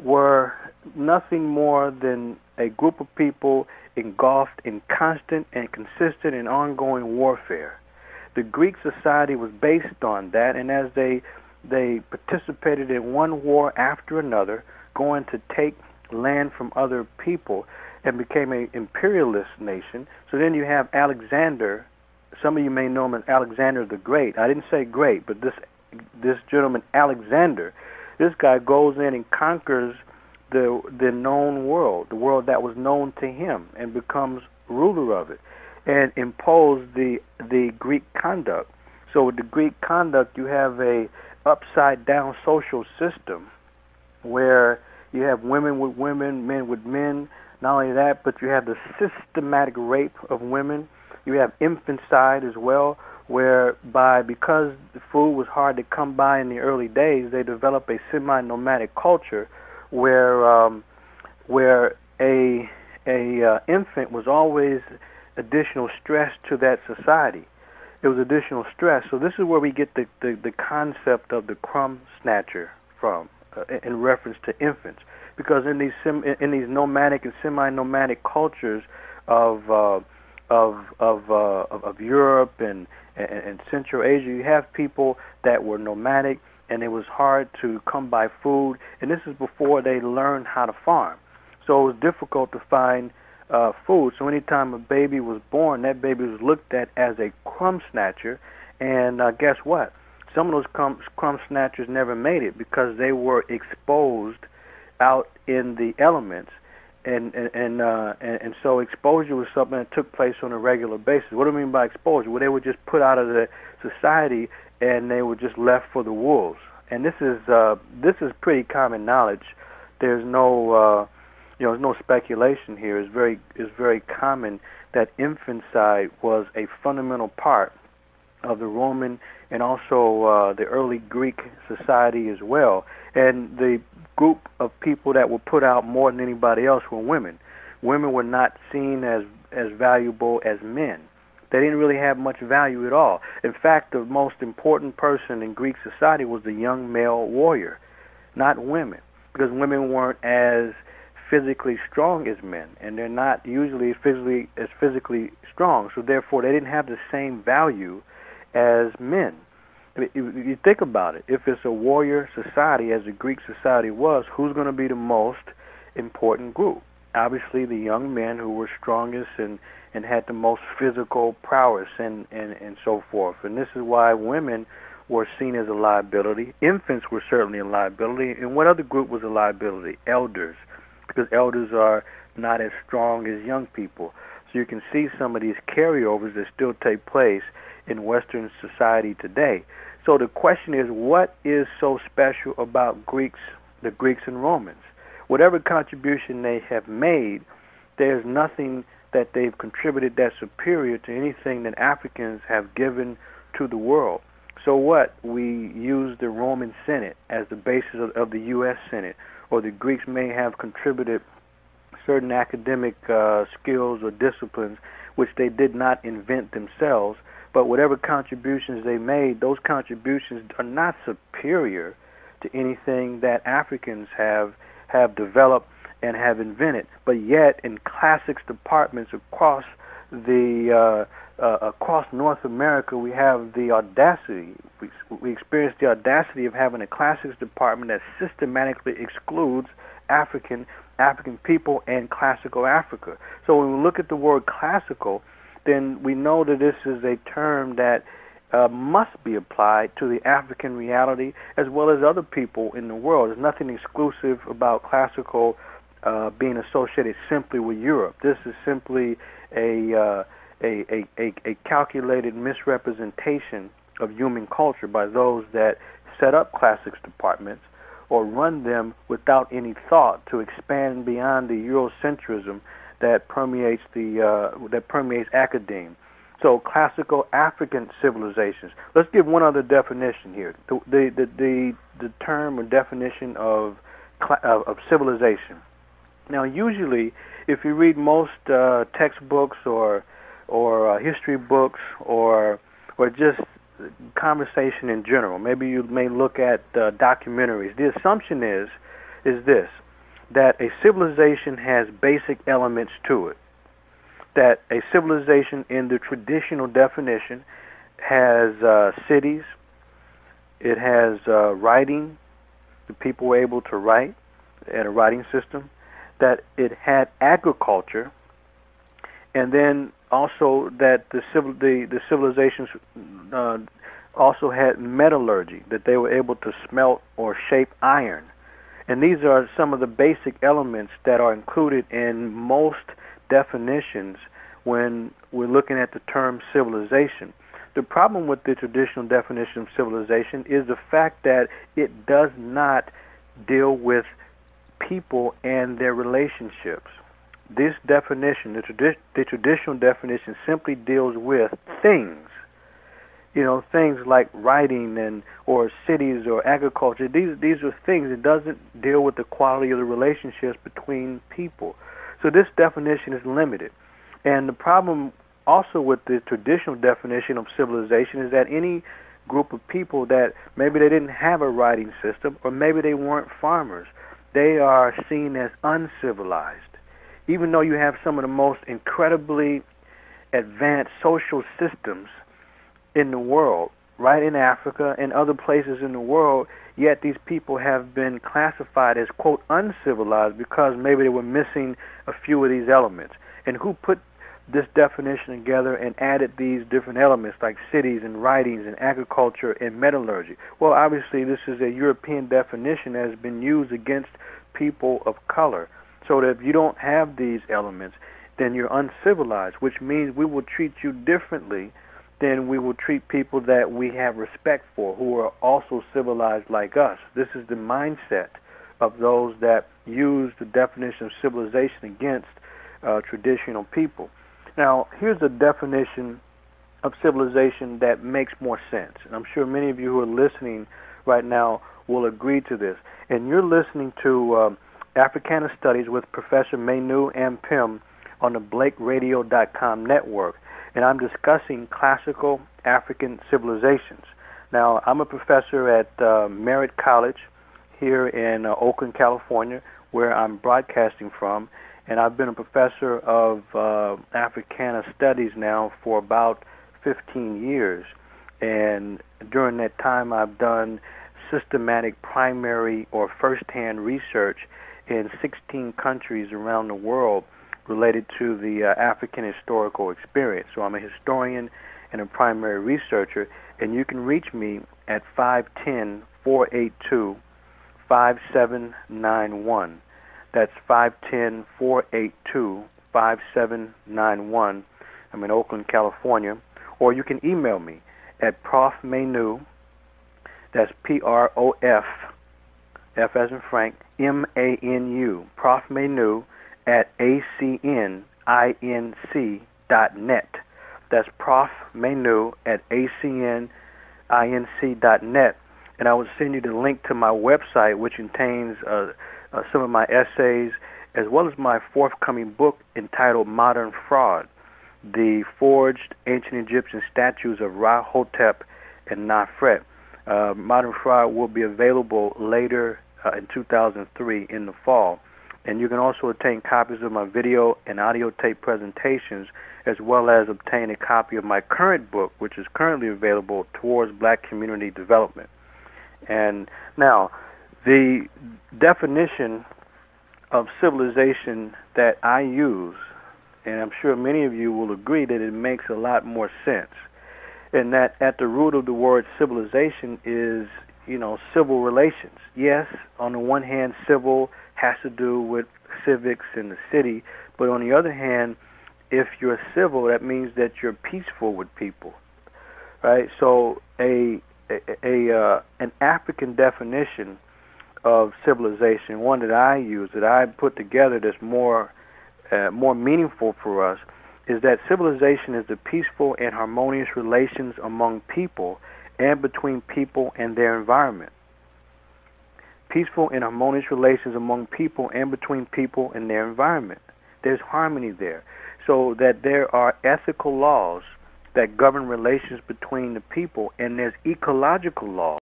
were nothing more than a group of people engulfed in constant and consistent and ongoing warfare. The Greek society was based on that, and as they participated in one war after another, going to take land from other people, and became an imperialist nation. So then you have Alexander. Some of you may know him as Alexander the Great. I didn't say great, but this gentleman Alexander, this guy goes in and conquers the known world, the world that was known to him, and becomes ruler of it, and impose the Greek conduct. So with the Greek conduct, you have a upside down social system where you have women with women, men with men. Not only that, but you have the systematic rape of women. You have infanticide as well, whereby because the food was hard to come by in the early days, they developed a semi-nomadic culture where a infant was always additional stress to that society. It was additional stress. So this is where we get the concept of the crumb snatcher from, in reference to infants, because in these nomadic and semi-nomadic cultures of Europe and Central Asia, you have people that were nomadic, and it was hard to come by food, and this is before they learned how to farm. So it was difficult to find food. So anytime a baby was born, that baby was looked at as a crumb snatcher, and guess what? Some of those crumb snatchers never made it because they were exposed out in the elements, and so exposure was something that took place on a regular basis. What do I mean by exposure? Well, they were just put out of the society, and they were just left for the wolves. And this is pretty common knowledge. There's no there's no speculation here. It's very common that infanticide was a fundamental part of the Roman and also the early Greek society as well. And the group of people that were put out more than anybody else were women. Women were not seen as valuable as men. They didn't really have much value at all. In fact, the most important person in Greek society was the young male warrior, not women, because women weren't as physically strong as men, and they're not usually physically strong, so therefore they didn't have the same value as men. You think about it. If it's a warrior society, as the Greek society was, who's going to be the most important group? Obviously the young men who were strongest and had the most physical prowess and so forth. And this is why women were seen as a liability. Infants were certainly a liability. And what other group was a liability? Elders, because elders are not as strong as young people. So you can see some of these carryovers that still take place in Western society today. So the question is, what is so special about the Greeks and Romans? Whatever contribution they have made, there's nothing that they've contributed that's superior to anything that Africans have given to the world. So what? We use the Roman Senate as the basis of the U.S. Senate, or the Greeks may have contributed certain academic skills or disciplines which they did not invent themselves, but whatever contributions they made, those contributions are not superior to anything that Africans have developed and have invented. But yet, in classics departments across North America, we have the audacity. We experience the audacity of having a classics department that systematically excludes African people and classical Africa. So when we look at the word classical, then we know that this is a term that must be applied to the African reality as well as other people in the world. There's nothing exclusive about classical being associated simply with Europe. This is simply a calculated misrepresentation of human culture by those that set up classics departments or run them without any thought to expand beyond the Eurocentrism that permeates academe. So classical African civilizations. Let's give one other definition here. The term or definition of civilization. Now, usually, if you read most textbooks or history books or just conversation in general, maybe you may look at documentaries. The assumption is this: that a civilization has basic elements to it. That a civilization in the traditional definition has cities, it has writing, the people were able to write, and a writing system, that it had agriculture, and then also that the civilizations also had metallurgy, that they were able to smelt or shape iron. And these are some of the basic elements that are included in most definitions when we're looking at the term civilization. The problem with the traditional definition of civilization is the fact that it does not deal with people and their relationships. This definition, the traditional definition, simply deals with things. You know, things like writing and or cities or agriculture. These are things. It doesn't deal with the quality of the relationships between people. So this definition is limited. And the problem also with the traditional definition of civilization is that any group of people that maybe they didn't have a writing system or maybe they weren't farmers, they are seen as uncivilized. Even though you have some of the most incredibly advanced social systems in the world, right in Africa and other places in the world, yet these people have been classified as, quote, uncivilized because maybe they were missing a few of these elements. And who put this definition together and added these different elements like cities and writings and agriculture and metallurgy? Well, obviously this is a European definition that has been used against people of color. So that if you don't have these elements, then you're uncivilized, which means we will treat you differently than we will treat people that we have respect for, who are also civilized like us. This is the mindset of those that use the definition of civilization against traditional people. Now, here's a definition of civilization that makes more sense. And I'm sure many of you who are listening right now will agree to this. And you're listening to Africana Studies with Professor Manu Ampim on the BlakeRadio.com network. And I'm discussing classical African civilizations. Now, I'm a professor at Merritt College here in Oakland, California, where I'm broadcasting from. And I've been a professor of Africana Studies now for about 15 years. And during that time, I've done systematic primary or first-hand research in 16 countries around the world related to the African historical experience. So I'm a historian and a primary researcher, and you can reach me at 510-482-5791. That's 510-482-5791. I'm in Oakland, California. Or you can email me at Prof Manu, that's P-R-O-F, F as in Frank, M-A-N-U, Prof Manu at acninc.net. That's Prof Manu at acninc.net. And I will send you the link to my website, which contains some of my essays, as well as my forthcoming book entitled Modern Fraud, The Forged Ancient Egyptian Statues of Ra-Hotep and Nafret. Modern Fraud will be available later in 2003 in the fall. And you can also obtain copies of my video and audio tape presentations, as well as obtain a copy of my current book, which is currently available, Towards Black Community Development. And now, the definition of civilization that I use, and I'm sure many of you will agree that it makes a lot more sense, and that at the root of the word civilization is, civil relations. Yes, on the one hand, civil has to do with civics in the city, but on the other hand, if you're civil, that means that you're peaceful with people, right? So an African definition of civilization, one that I use, that I put together that's more meaningful for us, is that civilization is the peaceful and harmonious relations among people and between people and their environment. Peaceful and harmonious relations among people and between people and their environment. There's harmony there. So that there are ethical laws that govern relations between the people, and there's ecological laws